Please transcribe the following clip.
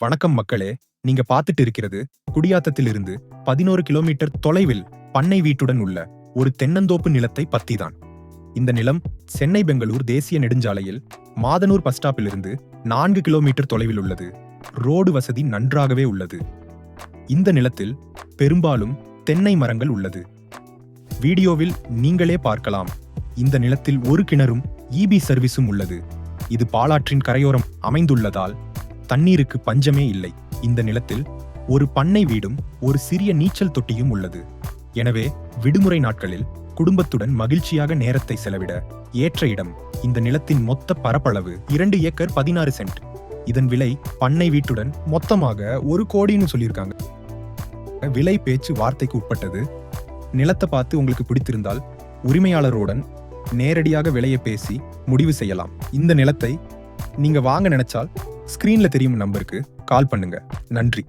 வணக்கம் மக்களே, நீங்க பார்த்துட்டு இருக்கிறது குடியாத்தத்திலிருந்து 11 கிலோமீட்டர் தொலைவில் பண்ணை வீட்டுடன் உள்ள ஒரு தென்னந்தோப்பு நிலத்தை பத்திதான். இந்த நிலம் சென்னை பெங்களூர் தேசிய நெடுஞ்சாலையில் மாதனூர் பஸ் ஸ்டாப்பிலிருந்து 4 கிலோமீட்டர் தொலைவில் உள்ளது. ரோடு வசதி நன்றாகவே உள்ளது. இந்த நிலத்தில் பெரும்பாலும் தென்னை மரங்கள் உள்ளது. வீடியோவில் நீங்களே பார்க்கலாம். இந்த நிலத்தில் ஒரு கிணறும் ஈபி சர்வீஸும் உள்ளது. இது பாலாற்றின் கரையோரம் அமைந்துள்ளதால் தண்ணீருக்கு பஞ்சமே இல்லை. இந்த நிலத்தில் ஒரு பண்ணை வீடும் ஒரு சிறிய நீச்சல் தொட்டியும் உள்ளது. எனவே விடுமுறை நாட்களில் குடும்பத்துடன் மகிழ்ச்சியாக நேரத்தை செலவிட ஏற்ற இடம். இந்த நிலத்தின் மொத்த பரப்பளவு 2 ஏக்கர் 16 சென்ட். இதன் விலை பண்ணை வீட்டுடன் மொத்தமாக 1 கோடின்னு சொல்லியிருக்காங்க. விலை பேச்சு வார்த்தைக்கு உட்பட்டது. நிலத்தை பார்த்து உங்களுக்கு பிடித்திருந்தால் உரிமையாளருடன் நேரடியாக விலையை பேசி முடிவு செய்யலாம். இந்த நிலத்தை நீங்க வாங்க நினைச்சால் ஸ்கிரீன்ல தெரியும் நம்பருக்கு கால் பண்ணுங்க. நன்றி.